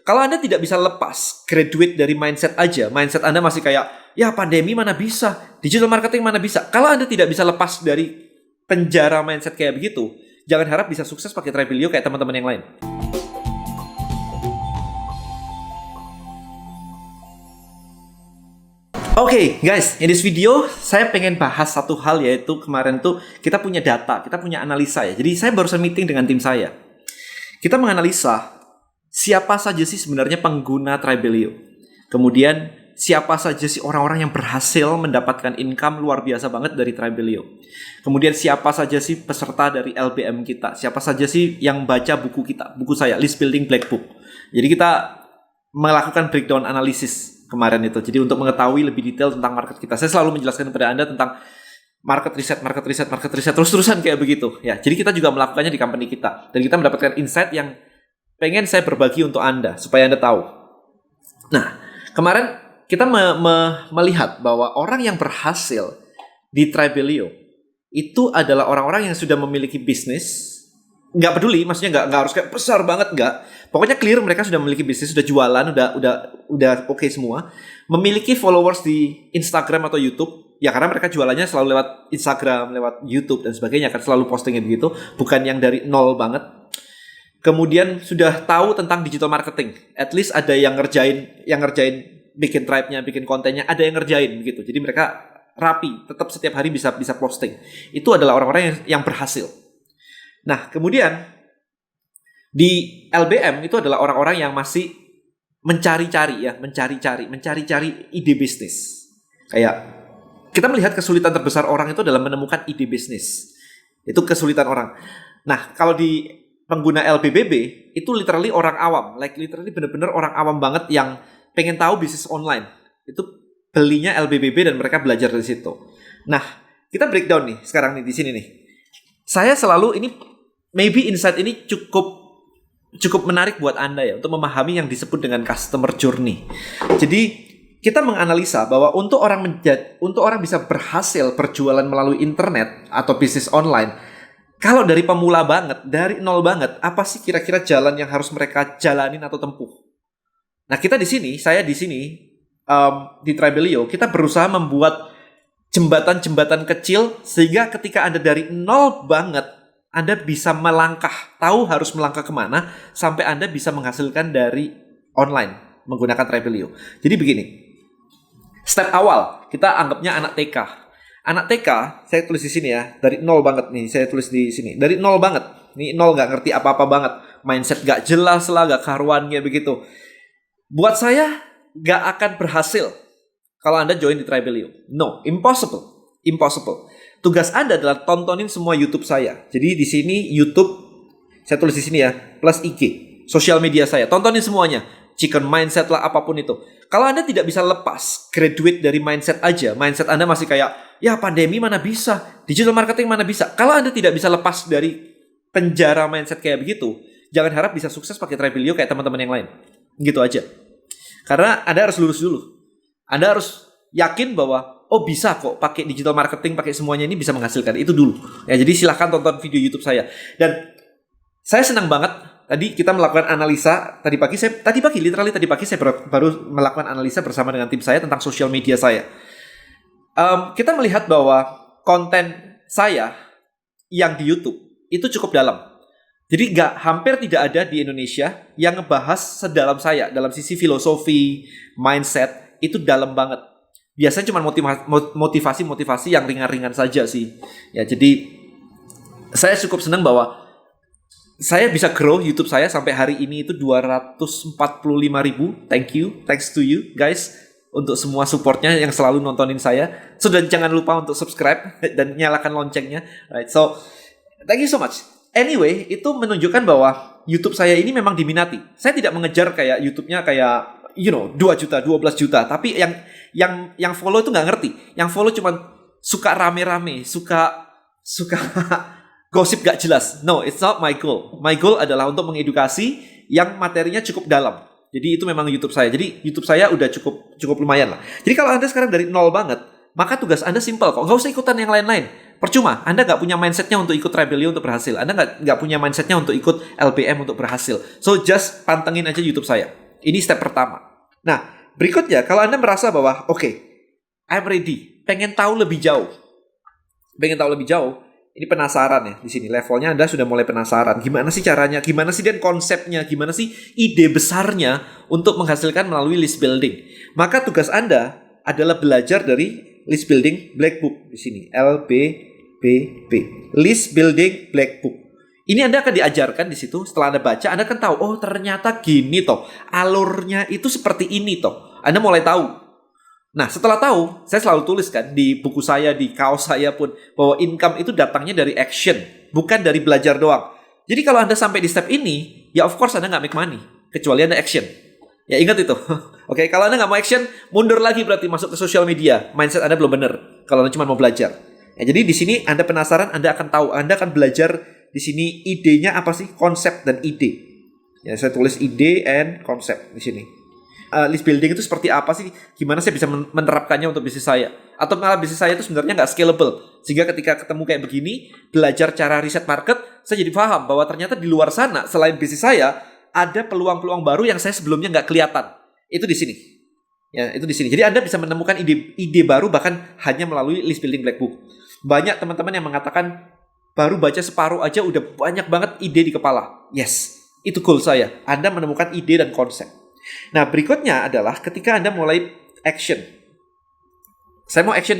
Kalau Anda tidak bisa lepas graduate dari mindset aja, mindset Anda masih kayak, ya pandemi mana bisa, digital marketing mana bisa. Kalau Anda tidak bisa lepas dari penjara mindset kayak begitu, jangan harap bisa sukses pakai Tribelio kayak teman-teman yang lain. Oke, guys, in this video saya pengen bahas satu hal, yaitu kemarin tuh kita punya data, kita punya analisa ya. Jadi saya barusan meeting dengan tim saya. Kita menganalisa siapa saja sih sebenarnya pengguna Tribelio. Kemudian siapa saja sih orang-orang yang berhasil mendapatkan income luar biasa banget dari Tribelio. Kemudian siapa saja sih peserta dari LBM kita. Siapa saja sih yang baca buku kita, buku saya, List Building Black Book. Jadi kita melakukan breakdown analisis kemarin itu. Jadi untuk mengetahui lebih detail tentang market kita. Saya selalu menjelaskan kepada Anda tentang market research, terus-terusan kayak begitu. Ya, jadi kita juga melakukannya di company kita. Dan kita mendapatkan insight yang pengen saya berbagi untuk Anda, supaya Anda tahu. Nah, kemarin kita melihat bahwa orang yang berhasil di Tribelio itu adalah orang-orang yang sudah memiliki bisnis. Nggak peduli, maksudnya nggak harus kayak besar banget, nggak. Pokoknya clear mereka sudah memiliki bisnis, sudah jualan, udah oke semua. Memiliki followers di Instagram atau YouTube, ya karena mereka jualannya selalu lewat Instagram, lewat YouTube dan sebagainya, kan selalu postingnya begitu, bukan yang dari nol banget. Kemudian sudah tahu tentang digital marketing. At least ada yang ngerjain bikin tribe-nya, bikin kontennya, ada yang ngerjain begitu. Jadi mereka rapi, tetap setiap hari bisa posting. Itu adalah orang-orang yang berhasil. Nah, kemudian di LBM itu adalah orang-orang yang masih mencari-cari ide bisnis. Kayak kita melihat kesulitan terbesar orang itu adalah menemukan ide bisnis. Itu kesulitan orang. Nah, kalau di pengguna LBBB itu literally orang awam, literally bener-bener orang awam banget yang pengen tahu bisnis online. Itu belinya LBBB dan mereka belajar dari situ. Nah, kita breakdown nih sekarang nih di sini nih. Saya selalu ini maybe insight ini cukup menarik buat Anda ya untuk memahami yang disebut dengan customer journey. Jadi kita menganalisa bahwa untuk orang bisa berhasil berjualan melalui internet atau bisnis online, kalau dari pemula banget, dari nol banget, apa sih kira-kira jalan yang harus mereka jalanin atau tempuh? Nah, saya di sini di Tribelio, kita berusaha membuat jembatan-jembatan kecil sehingga ketika Anda dari nol banget, Anda bisa melangkah, tahu harus melangkah kemana sampai Anda bisa menghasilkan dari online menggunakan Tribelio. Jadi begini, step awal kita anggapnya anak TK. Anak TK, saya tulis di sini ya, dari nol banget nih, saya tulis di sini. Dari nol banget, nih nol gak ngerti apa-apa banget. Mindset gak jelas lah, gak karuan kayak begitu. Buat saya, gak akan berhasil kalau Anda join di Tribelio. No, impossible. Tugas Anda adalah tontonin semua YouTube saya. Jadi di sini YouTube, saya tulis di sini ya, plus IG, sosial media saya. Tontonin semuanya. Chicken mindset lah, apapun itu. Kalau Anda tidak bisa lepas graduate dari mindset aja, mindset Anda masih kayak, ya pandemi mana bisa, digital marketing mana bisa. Kalau Anda tidak bisa lepas dari penjara mindset kayak begitu, jangan harap bisa sukses pakai Tribelio kayak teman-teman yang lain. Gitu aja. Karena Anda harus lurus dulu. Anda harus yakin bahwa, oh bisa kok pakai digital marketing, pakai semuanya ini bisa menghasilkan. Itu dulu. Ya, jadi silahkan tonton video YouTube saya. Dan saya senang banget. Tadi kita melakukan analisa, tadi pagi saya baru melakukan analisa bersama dengan tim saya tentang sosial media saya. Kita melihat bahwa konten saya yang di YouTube itu cukup dalam. Jadi hampir tidak ada di Indonesia yang ngebahas sedalam saya dalam sisi filosofi, mindset, itu dalam banget. Biasanya cuma motivasi yang ringan-ringan saja sih. Ya, jadi saya cukup senang bahwa saya bisa grow YouTube saya sampai hari ini itu 245.000. Thanks to you guys untuk semua supportnya yang selalu nontonin saya. So, dan jangan lupa untuk subscribe dan nyalakan loncengnya. Right, so thank you so much. Anyway, itu menunjukkan bahwa YouTube saya ini memang diminati. Saya tidak mengejar kayak YouTube-nya kayak 2 juta, 12 juta. Tapi yang follow itu nggak ngerti. Yang follow cuma suka rame-rame, suka gosip gak jelas. No, it's not my goal. My goal adalah untuk mengedukasi yang materinya cukup dalam. Jadi itu memang YouTube saya. Jadi YouTube saya udah cukup lumayan lah. Jadi kalau Anda sekarang dari nol banget, maka tugas Anda simpel kok. Gak usah ikutan yang lain-lain. Percuma, Anda gak punya mindsetnya untuk ikut Tribelio untuk berhasil. Anda gak punya mindsetnya untuk ikut LBM untuk berhasil. So just pantengin aja YouTube saya. Ini step pertama. Nah, berikutnya kalau Anda merasa bahwa oke, I'm ready, pengen tahu lebih jauh. Ini penasaran ya di sini. Levelnya Anda sudah mulai penasaran. Gimana sih caranya? Gimana sih dan konsepnya? Gimana sih ide besarnya untuk menghasilkan melalui list building? Maka tugas Anda adalah belajar dari list building black book di sini. LBBB. List building black book. Ini Anda akan diajarkan di situ. Setelah Anda baca, Anda akan tahu, oh ternyata gini toh. Alurnya itu seperti ini toh. Anda mulai tahu. Nah, setelah tahu, saya selalu tulis kan di buku saya, di kaos saya pun, bahwa income itu datangnya dari action, bukan dari belajar doang. Jadi kalau Anda sampai di step ini, ya of course Anda nggak make money, kecuali Anda action. Ya ingat itu. Oke, kalau Anda nggak mau action, mundur lagi berarti masuk ke sosial media. Mindset Anda belum benar, kalau Anda cuma mau belajar. Ya, jadi di sini Anda penasaran, Anda akan tahu, Anda akan belajar di sini idenya apa sih, konsep dan ide. Ya, saya tulis ide and konsep di sini. List building itu seperti apa sih? Gimana saya bisa menerapkannya untuk bisnis saya? Atau malah bisnis saya itu sebenarnya nggak scalable. Sehingga ketika ketemu kayak begini, belajar cara riset market, saya jadi paham bahwa ternyata di luar sana, selain bisnis saya, ada peluang-peluang baru yang saya sebelumnya nggak kelihatan. Itu di sini. Ya, itu di sini. Jadi Anda bisa menemukan ide baru bahkan hanya melalui list building black book. Banyak teman-teman yang mengatakan, baru baca separuh aja udah banyak banget ide di kepala. Yes, itu goal saya. Anda menemukan ide dan konsep. Nah, berikutnya adalah ketika Anda mulai action. Saya mau action,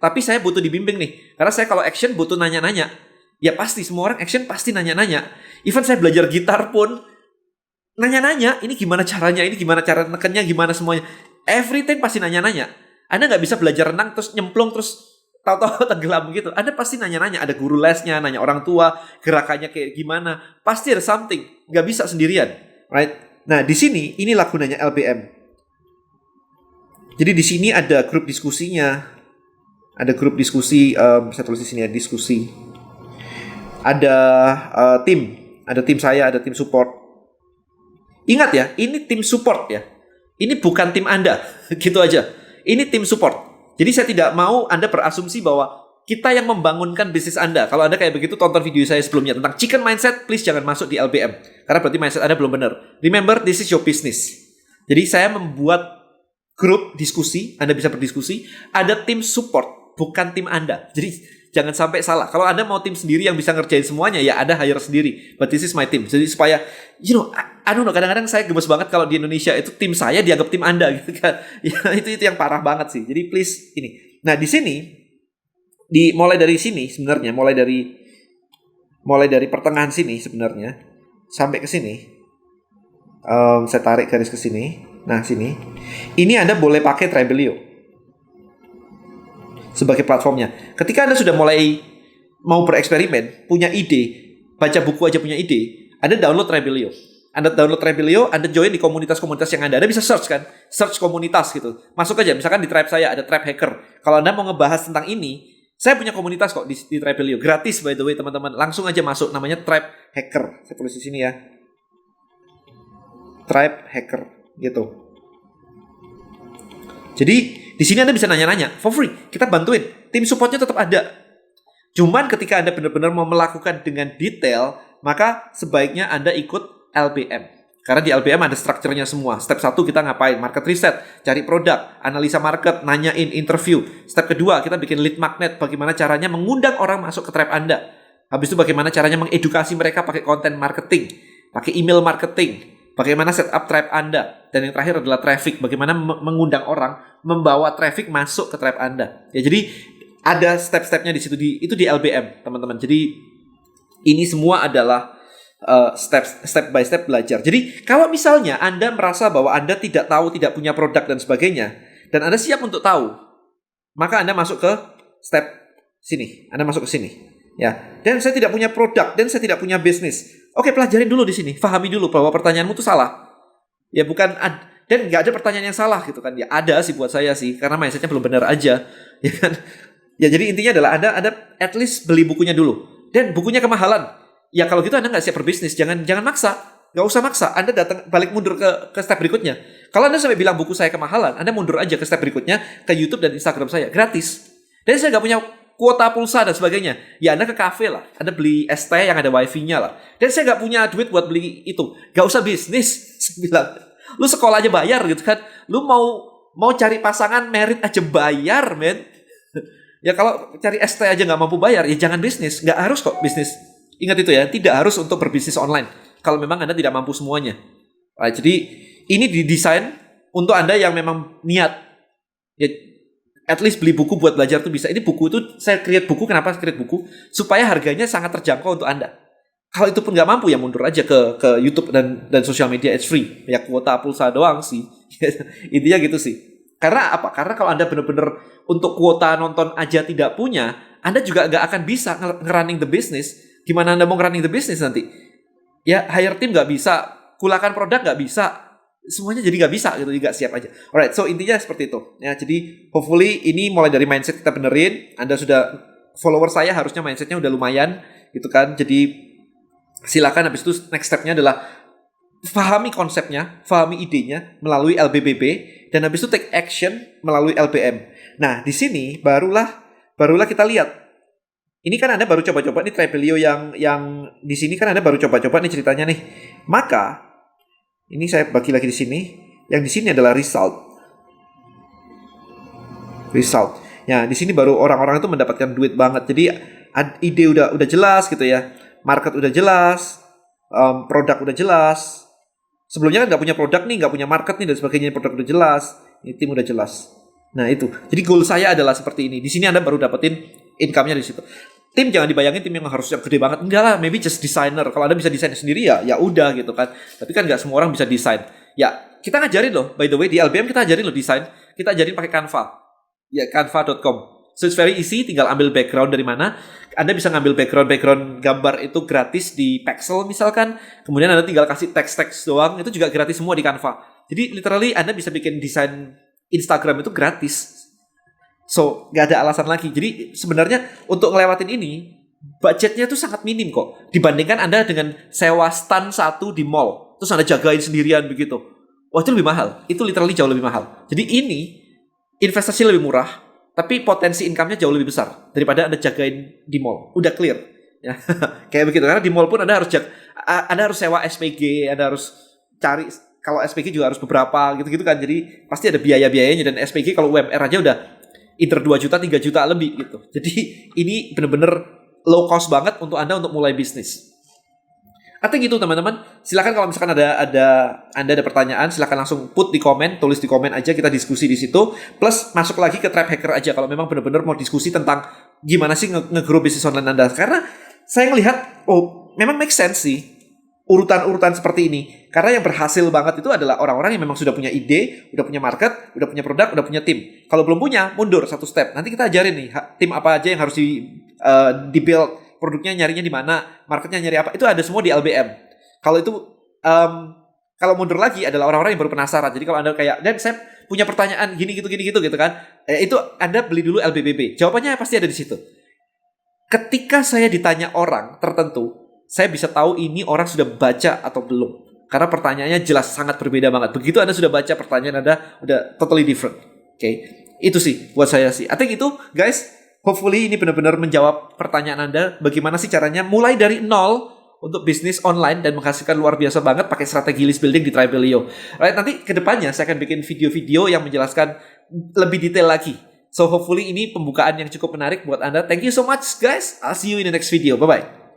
tapi saya butuh dibimbing nih. Karena saya kalau action butuh nanya-nanya. Ya pasti, semua orang action pasti nanya-nanya. Even saya belajar gitar pun, nanya-nanya, ini gimana caranya, ini gimana cara nekennya, gimana semuanya. Everything pasti nanya-nanya. Anda nggak bisa belajar renang, terus nyemplung, terus tahu-tahu tenggelam gitu. Anda pasti nanya-nanya, ada guru lesnya, nanya orang tua, gerakannya kayak gimana. Pasti ada something, nggak bisa sendirian. Right? Nah, di sini inilah gunanya LBM. Jadi di sini ada grup diskusinya. Ada grup diskusi, saya tulis di sini ya, diskusi. Ada tim saya, ada tim support. Ingat ya, ini tim support ya. Ini bukan tim Anda, gitu aja. Ini tim support. Jadi saya tidak mau Anda berasumsi bahwa kita yang membangunkan bisnis Anda. Kalau Anda kayak begitu, tonton video saya sebelumnya tentang chicken mindset, please jangan masuk di LBM. Karena berarti mindset Anda belum benar. Remember, this is your business. Jadi saya membuat grup diskusi, Anda bisa berdiskusi. Ada tim support, bukan tim Anda. Jadi jangan sampai salah. Kalau Anda mau tim sendiri yang bisa ngerjain semuanya, ya Anda hire sendiri. But this is my team. Jadi supaya, I don't know, kadang-kadang saya gemes banget kalau di Indonesia itu tim saya dianggap tim Anda gitu kan. Ya, itu yang parah banget sih. Jadi please ini. Nah, di sini mulai dari sini sebenarnya, mulai dari pertengahan sini sebenarnya sampai ke sini. Saya tarik garis ke sini. Nah, sini. Ini Anda boleh pakai Trebelio sebagai platformnya. Ketika Anda sudah mulai mau bereksperimen, punya ide, baca buku aja punya ide, Anda download Trebelio. Anda join di komunitas-komunitas yang Anda bisa search kan, search komunitas gitu. Masuk aja, misalkan di tribe saya ada Tribe Hacker. Kalau Anda mau ngebahas tentang ini, saya punya komunitas kok di Trebelio, gratis by the way teman-teman. Langsung aja masuk, namanya Tribe Hacker. Saya tulis di sini ya. Tribe Hacker gitu. Jadi di sini Anda bisa nanya-nanya for free. Kita bantuin. Tim supportnya tetap ada. Cuman ketika Anda benar-benar mau melakukan dengan detail, maka sebaiknya Anda ikut LBM. Karena di LBM ada strukturnya semua. Step 1 kita ngapain? Market research, cari produk, analisa market, nanyain, interview. Step kedua kita bikin lead magnet, bagaimana caranya mengundang orang masuk ke tribe Anda. Habis itu bagaimana caranya mengedukasi mereka pakai konten marketing, pakai email marketing, bagaimana setup tribe Anda. Dan yang terakhir adalah traffic, bagaimana mengundang orang, membawa traffic masuk ke tribe Anda. Ya, jadi ada step-stepnya di situ, itu di LBM, teman-teman. Jadi ini semua adalah step by step belajar. Jadi kalau misalnya Anda merasa bahwa Anda tidak tahu, tidak punya produk dan sebagainya, dan Anda siap untuk tahu, maka Anda masuk ke step sini. Anda masuk ke sini. Ya. Dan saya tidak punya produk dan saya tidak punya bisnis. Oke, pelajarin dulu di sini. Fahami dulu bahwa pertanyaanmu itu salah. Ya bukan dan nggak ada pertanyaan yang salah gitu kan. Ya ada sih buat saya sih, karena mindsetnya belum benar aja. Ya kan? Ya jadi intinya adalah Anda at least beli bukunya dulu. Dan bukunya kemahalan. Ya kalau gitu Anda nggak siap berbisnis, jangan maksa, nggak usah maksa. Anda balik mundur ke step berikutnya. Kalau Anda sampai bilang buku saya kemahalan, Anda mundur aja ke step berikutnya, ke YouTube dan Instagram saya, gratis. Dan saya nggak punya kuota pulsa dan sebagainya. Ya Anda ke kafe lah, Anda beli es teh yang ada wifi-nya lah. Dan saya nggak punya duit buat beli itu, nggak usah bisnis. Saya bilang, Lu sekolah aja bayar gitu kan. Lu mau cari pasangan merit aja bayar, men. Ya kalau cari ST aja nggak mampu bayar, ya jangan bisnis. Nggak harus kok bisnis. Ingat itu ya, tidak harus untuk berbisnis online. Kalau memang Anda tidak mampu semuanya. Nah, jadi ini didesain untuk Anda yang memang niat. Ya, at least beli buku buat belajar tuh bisa. Ini buku itu, saya create buku, kenapa saya create buku? Supaya harganya sangat terjangkau untuk Anda. Kalau itu pun nggak mampu, ya mundur aja ke YouTube dan sosial media, it's free. Ya kuota pulsa doang sih. Intinya gitu sih. Karena apa? Karena kalau Anda benar-benar untuk kuota nonton aja tidak punya, Anda juga nggak akan bisa nge-running the business. Gimana Anda mau nge-running the business nanti? Ya hire team nggak bisa, kulakan produk nggak bisa, semuanya jadi nggak bisa gitu, nggak siap aja. Alright, so intinya seperti itu. Ya, jadi hopefully ini mulai dari mindset kita benerin. Anda sudah follower saya harusnya mindsetnya udah lumayan gitu kan. Jadi silakan habis itu next stepnya adalah fahami konsepnya, fahami idenya melalui LBBB, dan habis itu take action melalui LBM. Nah, di sini barulah kita lihat. Ini kan Anda baru coba-coba nih Tribelio yang di sini kan Anda baru coba-coba nih ceritanya nih. Maka ini saya bagi lagi di sini. Yang di sini adalah result. Ya, di sini baru orang-orang itu mendapatkan duit banget. Jadi ide udah jelas gitu ya. Market udah jelas, produk udah jelas. Sebelumnya kan nggak punya produk nih, nggak punya market nih dan sebagainya, produk udah jelas, ini tim udah jelas. Nah itu, jadi goal saya adalah seperti ini. Di sini Anda baru dapetin income-nya di situ. Tim jangan dibayangin tim yang harus yang gede banget. Enggak lah, maybe just designer. Kalau Anda bisa desain sendiri ya udah gitu kan. Tapi kan nggak semua orang bisa desain. Ya kita ngajarin loh, by the way di LBM kita ajarin loh desain. Kita ajarin pakai Canva. Ya canva.com. So it's very easy, tinggal ambil background dari mana. Anda bisa ngambil background gambar itu gratis di Pexel misalkan. Kemudian Anda tinggal kasih teks doang, itu juga gratis semua di Canva. Jadi literally Anda bisa bikin desain Instagram itu gratis. So gak ada alasan lagi. Jadi sebenarnya untuk ngelewatin ini, budgetnya itu sangat minim kok. Dibandingkan Anda dengan sewa stand satu di mall, terus Anda jagain sendirian begitu. Wah itu lebih mahal. Itu literally jauh lebih mahal. Jadi ini investasi lebih murah, tapi potensi income-nya jauh lebih besar daripada Anda jagain di mall. Udah clear. Ya. Kayak begitu. Karena di mall pun Anda harus sewa SPG, Anda harus cari, kalau SPG juga harus beberapa gitu-gitu kan. Jadi pasti ada biaya-biayanya, dan SPG kalau UMR aja udah either 2 juta, 3 juta lebih gitu. Jadi ini bener-bener low cost banget untuk Anda untuk mulai bisnis. Artinya gitu teman-teman. Silakan kalau misalkan Anda ada pertanyaan, silakan langsung put di komen, tulis di komen aja, kita diskusi di situ. Plus masuk lagi ke Tribe Hacker aja kalau memang benar-benar mau diskusi tentang gimana sih nge-grow bisnis online Anda. Karena saya ngelihat memang make sense sih urutan-urutan seperti ini. Karena yang berhasil banget itu adalah orang-orang yang memang sudah punya ide, udah punya market, udah punya produk, udah punya tim. Kalau belum punya, mundur satu step. Nanti kita ajarin nih tim apa aja yang harus di-build, produknya nyarinya di mana, marketnya nyari apa, itu ada semua di LBM. Kalau itu kalau mundur lagi adalah orang-orang yang baru penasaran. Jadi kalau Anda kayak, dan saya punya pertanyaan gini gitu kan, itu Anda beli dulu LBBB. Jawabannya pasti ada di situ. Ketika saya ditanya orang tertentu, saya bisa tahu ini orang sudah baca atau belum. Karena pertanyaannya jelas sangat berbeda banget. Begitu Anda sudah baca, pertanyaan Anda udah totally different. Oke, itu sih buat saya sih. I think itu guys. Hopefully ini benar-benar menjawab pertanyaan Anda. Bagaimana sih caranya mulai dari nol untuk bisnis online dan menghasilkan luar biasa banget pakai strategi list building di Tribelio. Right, nanti kedepannya saya akan bikin video-video yang menjelaskan lebih detail lagi. So hopefully ini pembukaan yang cukup menarik buat Anda. Thank you so much guys. I'll see you in the next video. Bye-bye.